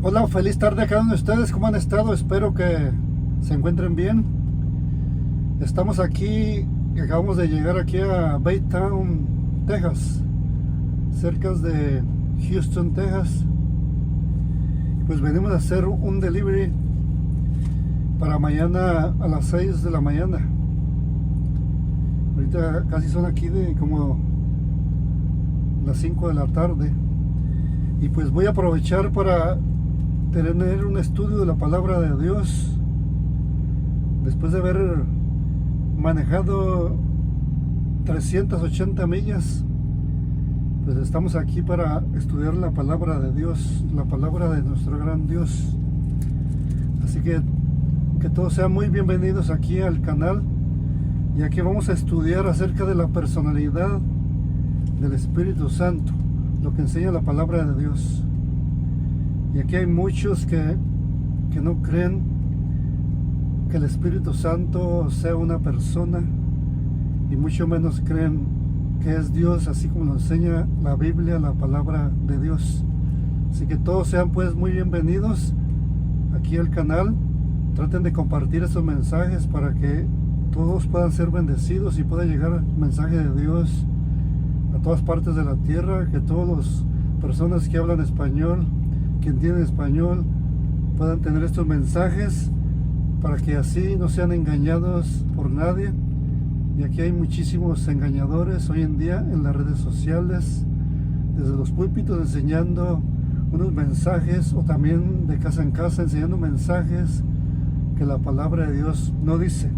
Hola, feliz tarde a cada uno de ustedes. ¿Cómo han estado? Espero que se encuentren bien. Estamos aquí, acabamos de llegar aquí a Baytown, Texas, cerca de Houston, Texas. Pues venimos a hacer un delivery para mañana a las 6 de la mañana. Ahorita casi son aquí de como las 5 de la tarde. Y pues voy a aprovechar para tener un estudio de la palabra de Dios. Después de haber manejado 380 millas, pues estamos aquí para estudiar la palabra de Dios, la palabra de nuestro gran Dios. Así que todos sean muy bienvenidos aquí al canal, y aquí vamos a estudiar acerca de la personalidad del Espíritu Santo, lo que enseña la palabra de Dios. Y aquí hay muchos que no creen que el Espíritu Santo sea una persona, y mucho menos creen que es Dios, así como lo enseña la Biblia, la palabra de Dios. Así que todos sean pues muy bienvenidos aquí al canal. Traten de compartir estos mensajes para que todos puedan ser bendecidos y pueda llegar el mensaje de Dios a todas partes de la tierra, que todas las personas que hablan español, que entienden español, puedan tener estos mensajes, para que así no sean engañados por nadie. Y aquí hay muchísimos engañadores hoy en día en las redes sociales, desde los púlpitos enseñando unos mensajes, o también de casa en casa enseñando mensajes que la palabra de Dios no dice,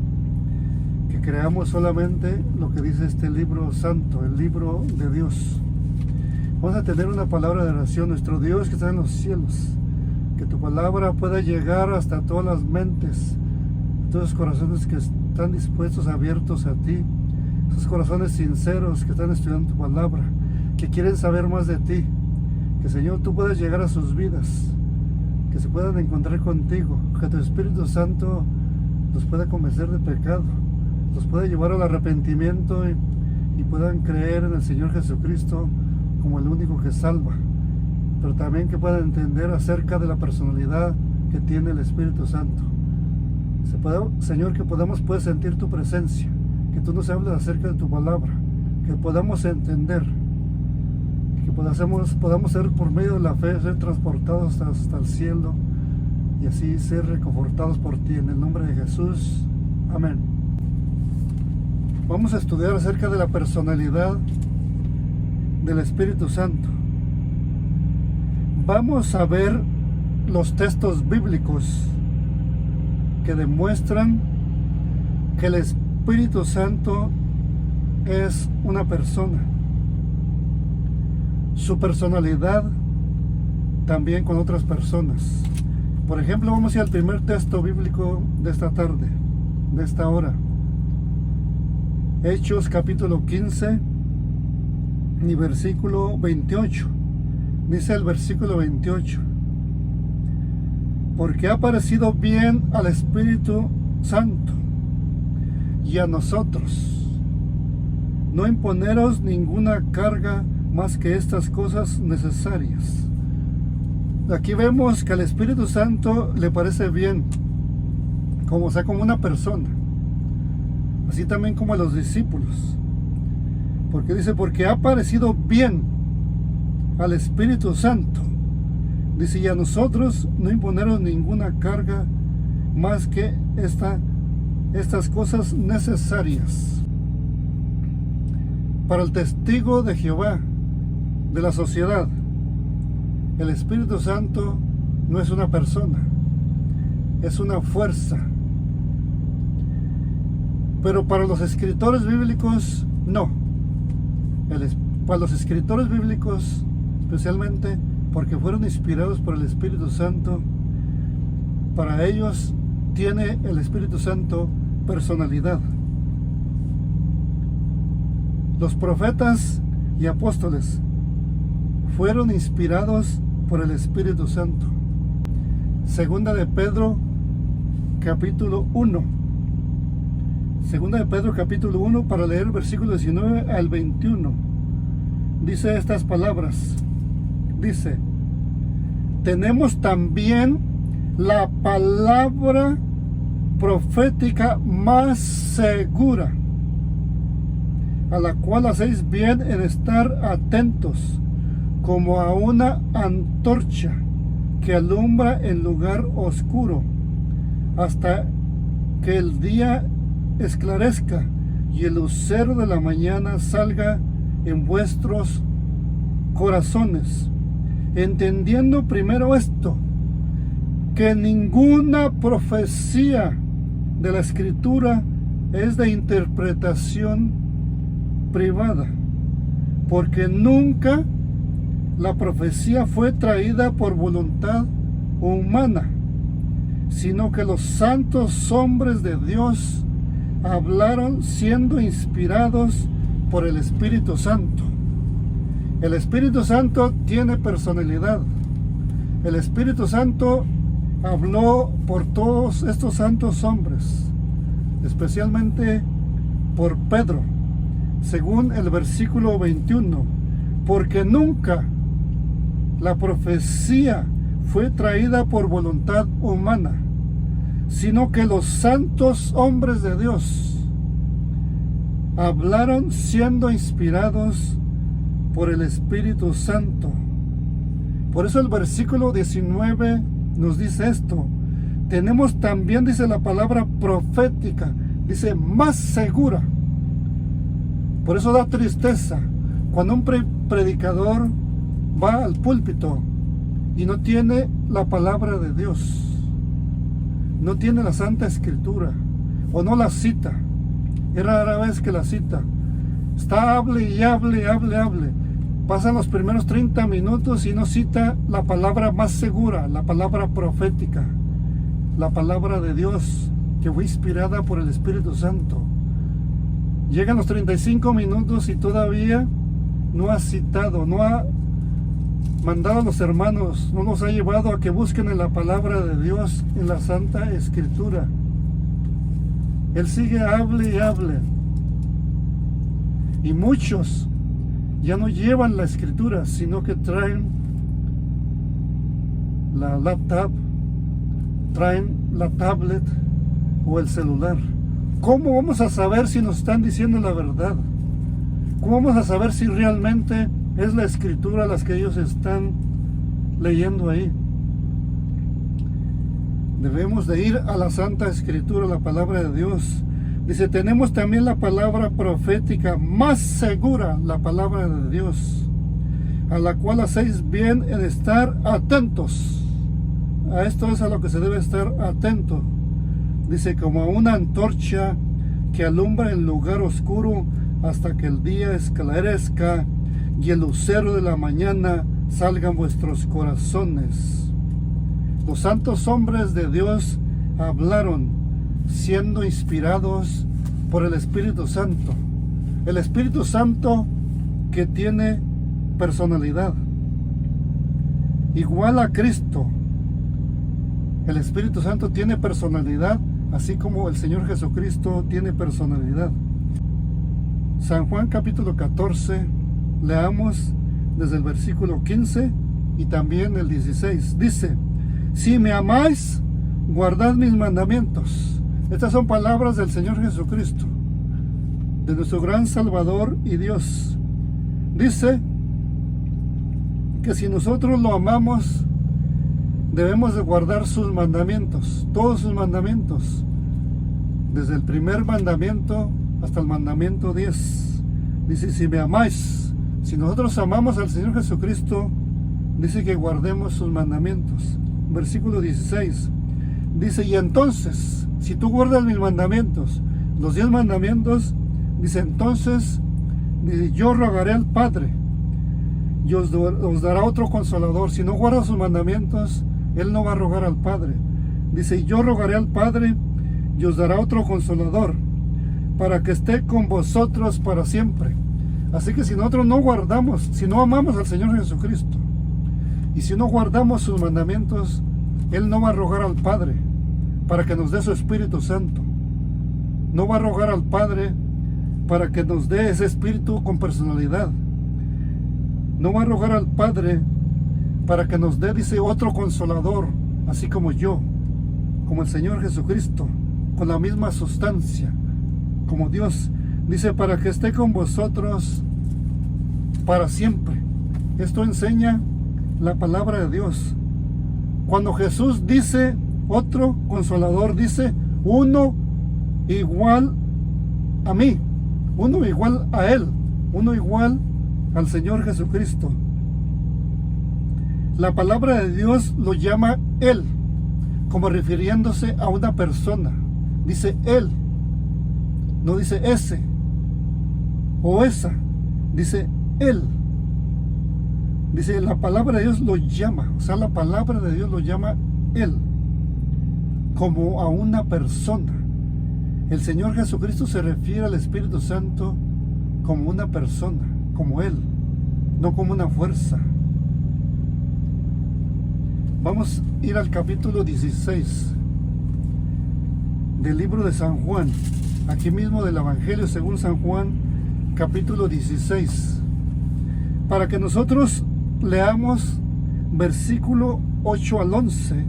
que creamos solamente lo que dice este libro santo, el libro de Dios. Vamos a tener una palabra de oración. Nuestro Dios que está en los cielos, que tu palabra pueda llegar hasta todas las mentes, todos los corazones que están dispuestos, abiertos a ti, esos corazones sinceros que están estudiando tu palabra, que quieren saber más de ti. Que, Señor, tú puedas llegar a sus vidas, que se puedan encontrar contigo, que tu Espíritu Santo los pueda convencer de pecado, los pueda llevar al arrepentimiento, y puedan creer en el Señor Jesucristo como el único que salva. Pero también que puedan entender acerca de la personalidad que tiene el Espíritu Santo. Señor, que podamos pues sentir tu presencia, que tú nos hables acerca de tu palabra, que podamos entender, que podamos ser, por medio de la fe, ser transportados hasta el cielo, y así ser reconfortados por ti, en el nombre de Jesús. Amén. Vamos a estudiar acerca de la personalidad del Espíritu Santo. Vamos a ver los textos bíblicos que demuestran que el Espíritu Santo es una persona. Su personalidad también con otras personas. Por ejemplo, vamos a ir al primer texto bíblico de esta tarde, de esta hora. Hechos capítulo 15 y versículo 28. Dice el versículo 28: porque ha parecido bien al Espíritu Santo y a nosotros no imponeros ninguna carga más que estas cosas necesarias. Aquí vemos que al Espíritu Santo le parece bien, como una persona, así también como a los discípulos. Porque dice, porque ha parecido bien al Espíritu Santo, dice, y a nosotros no imponeros ninguna carga más que estas cosas necesarias. Para el testigo de Jehová, de la sociedad, el Espíritu Santo no es una persona, es una fuerza. Pero para los escritores bíblicos, no. Para los escritores bíblicos, especialmente porque fueron inspirados por el Espíritu Santo, para ellos tiene el Espíritu Santo personalidad. Los profetas y apóstoles fueron inspirados por el Espíritu Santo. Segunda de Pedro capítulo 1. Segunda de Pedro capítulo 1, para leer versículo 19 al 21. Dice estas palabras. Dice: tenemos también la palabra profética más segura, a la cual hacéis bien en estar atentos, como a una antorcha que alumbra en lugar oscuro, hasta que el día esclarezca y el lucero de la mañana salga en vuestros corazones, entendiendo primero esto, que ninguna profecía de la Escritura es de interpretación privada, porque nunca la profecía fue traída por voluntad humana, sino que los santos hombres de Dios hablaron siendo inspirados por el Espíritu Santo. El Espíritu Santo tiene personalidad. El Espíritu Santo habló por todos estos santos hombres, especialmente por Pedro, según el versículo 21, porque nunca la profecía fue traída por voluntad humana, sino que los santos hombres de Dios hablaron siendo inspirados por el Espíritu Santo. Por eso el versículo 19 nos dice esto. Tenemos también, dice la palabra profética, dice más segura. Por eso da tristeza cuando un predicador va al púlpito y no tiene la palabra de Dios, no tiene la Santa Escritura, o no la cita. Es rara vez que la cita. Está hable y hable. Pasan los primeros 30 minutos y no cita la palabra más segura, la palabra profética, la palabra de Dios que fue inspirada por el Espíritu Santo. Llegan los 35 minutos y todavía no ha citado, no ha mandado a los hermanos, no nos ha llevado a que busquen en la palabra de Dios, en la Santa Escritura. Él sigue hable y hable. Y muchos ya no llevan la Escritura, sino que traen la laptop, traen la tablet o el celular. ¿Cómo vamos a saber si nos están diciendo la verdad? ¿Cómo vamos a saber si realmente es la Escritura las que ellos están leyendo ahí? Debemos de ir a la Santa Escritura, la palabra de Dios. Dice, tenemos también la palabra profética más segura, la palabra de Dios, a la cual hacéis bien en estar atentos. A esto es a lo que se debe estar atento. Dice, como a una antorcha que alumbra en lugar oscuro hasta que el día esclarezca y el lucero de la mañana salga en vuestros corazones. Los santos hombres de Dios hablaron siendo inspirados por el Espíritu Santo. El Espíritu Santo que tiene personalidad. Igual a Cristo. El Espíritu Santo tiene personalidad, así como el Señor Jesucristo tiene personalidad. San Juan capítulo 14, leamos desde el versículo 15 y también el 16. Dice, si me amáis, guardad mis mandamientos. Estas son palabras del Señor Jesucristo, de nuestro gran Salvador y Dios. Dice que si nosotros lo amamos, debemos de guardar sus mandamientos, todos sus mandamientos, desde el primer mandamiento hasta el mandamiento 10. Dice, si me amáis, si nosotros amamos al Señor Jesucristo, dice que guardemos sus mandamientos. Versículo 16, dice, y entonces, si tú guardas mis mandamientos, los 10 mandamientos, dice, entonces yo rogaré al Padre y os dará otro consolador. Si no guardas sus mandamientos, Él no va a rogar al Padre. Dice, yo rogaré al Padre y os dará otro consolador para que esté con vosotros para siempre. Así que si nosotros no guardamos, si no amamos al Señor Jesucristo y si no guardamos sus mandamientos, Él no va a rogar al Padre para que nos dé su Espíritu Santo. No va a rogar al Padre para que nos dé ese Espíritu con personalidad. No va a rogar al Padre para que nos dé, dice, otro consolador, así como yo, como el Señor Jesucristo, con la misma sustancia, como Dios. Dice, para que esté con vosotros para siempre. Esto enseña la palabra de Dios. Cuando Jesús dice otro consolador, dice uno igual a mí, uno igual a Él, uno igual al Señor Jesucristo. La palabra de Dios lo llama Él, como refiriéndose a una persona. Dice Él, no dice ese o esa, dice Él. Dice, la palabra de Dios lo llama, o sea, la palabra de Dios lo llama Él, como a una persona. El Señor Jesucristo se refiere al Espíritu Santo como una persona, como Él, no como una fuerza. Vamos a ir al capítulo 16 del libro de San Juan, aquí mismo del Evangelio según San Juan, capítulo 16, para que nosotros leamos versículo 8 al 11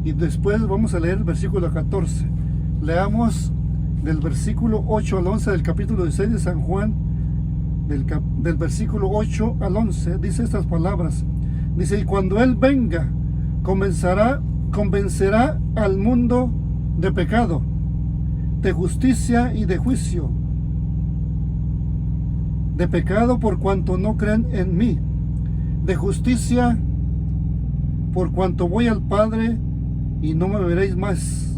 y después vamos a leer el versículo 14. Leamos del versículo 8 al 11 del capítulo 16 de San Juan, del versículo 8 al 11, dice estas palabras. Dice, y cuando Él venga, convencerá al mundo de pecado, de justicia y de juicio. De pecado por cuanto no creen en mí, de justicia por cuanto voy al Padre y no me veréis más,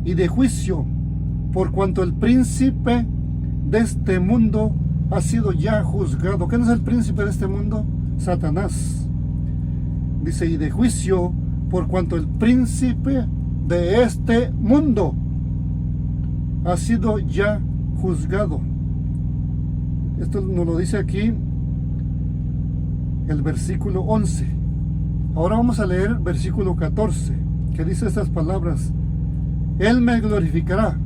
y de juicio por cuanto el príncipe de este mundo ha sido ya juzgado. ¿Quién es el príncipe de este mundo? Satanás. Dice, y de juicio por cuanto el príncipe de este mundo ha sido ya juzgado. Esto nos lo dice aquí el versículo 11. Ahora vamos a leer el versículo 14, que dice estas palabras. Él me glorificará,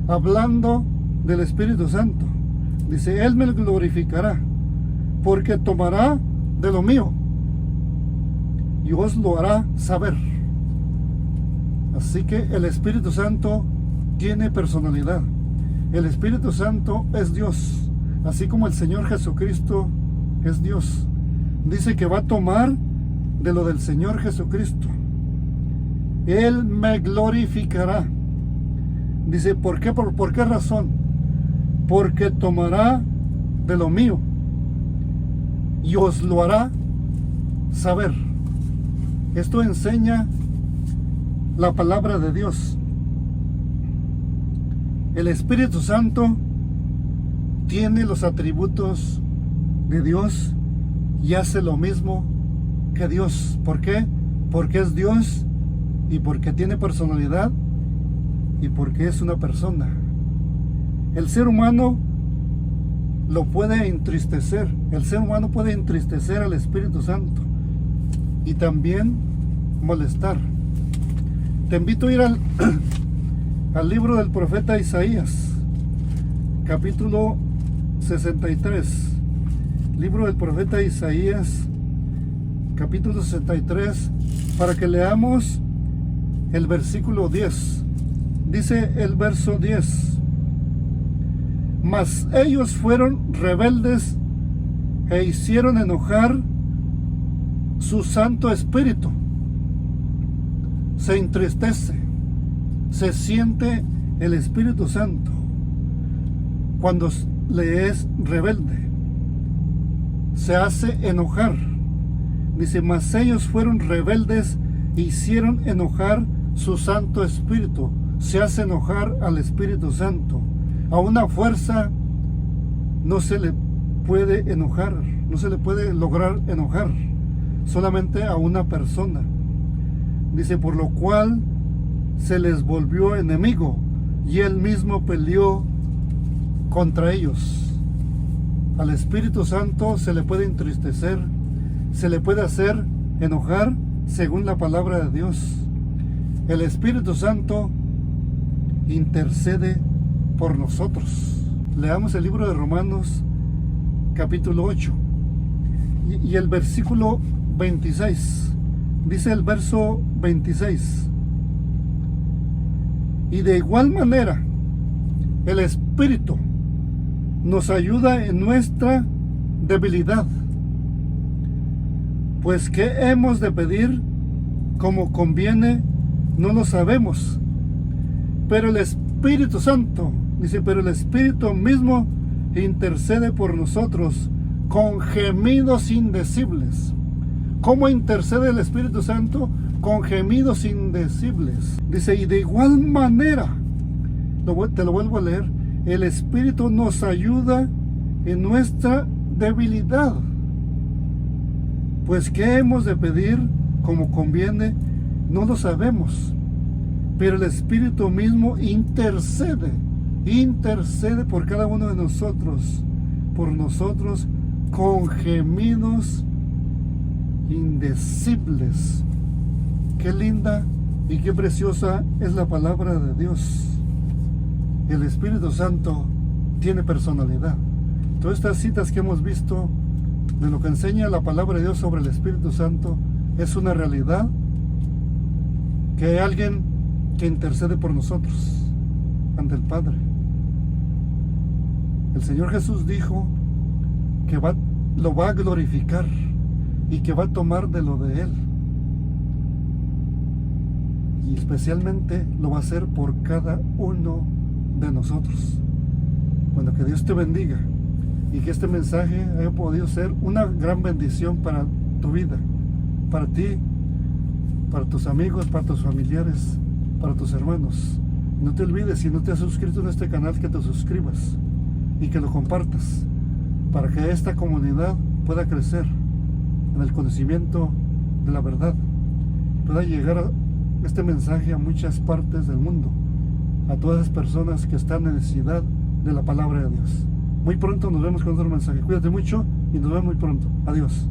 hablando del Espíritu Santo. Dice, Él me glorificará, porque tomará de lo mío y os lo hará saber. Así que el Espíritu Santo tiene personalidad. El Espíritu Santo es Dios, así como el Señor Jesucristo es Dios. Dice que va a tomar de lo del Señor Jesucristo. Él me glorificará. Dice, ¿por qué? ¿Por qué razón? Porque tomará de lo mío y os lo hará saber. Esto enseña la palabra de Dios. El Espíritu Santo tiene los atributos de Dios y hace lo mismo que Dios. ¿Por qué? Porque es Dios y porque tiene personalidad y porque es una persona. El ser humano lo puede entristecer. El ser humano puede entristecer al Espíritu Santo y también molestar. Te invito a ir al libro del profeta Isaías, capítulo 63. Libro del profeta Isaías, capítulo 63, para que leamos el versículo 10. Dice el verso 10: mas ellos fueron rebeldes e hicieron enojar su Santo Espíritu. Se entristece, se siente el Espíritu Santo cuando le es rebelde, se hace enojar. Dice, mas ellos fueron rebeldes e hicieron enojar su Santo Espíritu. Se hace enojar al Espíritu Santo. A una fuerza no se le puede enojar, no se le puede lograr enojar, solamente a una persona. Dice, por lo cual se les volvió enemigo y él mismo peleó contra ellos. Al Espíritu Santo se le puede entristecer, se le puede hacer enojar según la palabra de Dios. El Espíritu Santo intercede por nosotros. Leamos el libro de Romanos capítulo 8 y el versículo 26. Dice el verso 26. Y de igual manera, el Espíritu nos ayuda en nuestra debilidad. Pues ¿qué hemos de pedir como conviene? No lo sabemos. Pero el Espíritu Santo, dice, pero el Espíritu mismo intercede por nosotros con gemidos indecibles. ¿Cómo intercede el Espíritu Santo? Con gemidos indecibles. Dice, y de igual manera, te lo vuelvo a leer, el Espíritu nos ayuda en nuestra debilidad. Pues ¿qué hemos de pedir como conviene? No lo sabemos. Pero el Espíritu mismo intercede por cada uno de nosotros, por nosotros, con gemidos indecibles. Qué linda y qué preciosa es la palabra de Dios. El Espíritu Santo tiene personalidad. Todas estas citas que hemos visto de lo que enseña la palabra de Dios sobre el Espíritu Santo es una realidad, que hay alguien que intercede por nosotros ante el Padre. El Señor Jesús dijo que lo va a glorificar y que va a tomar de lo de Él. Y especialmente lo va a hacer por cada uno de nosotros. Bueno, que Dios te bendiga y que este mensaje haya podido ser una gran bendición para tu vida, para ti, para tus amigos, para tus familiares, para tus hermanos. No te olvides, si no te has suscrito en este canal, que te suscribas y que lo compartas para que esta comunidad pueda crecer en el conocimiento de la verdad, pueda llegar este mensaje a muchas partes del mundo, a todas las personas que están en necesidad de la palabra de Dios. Muy pronto nos vemos con otro mensaje. Cuídate mucho y nos vemos muy pronto. Adiós.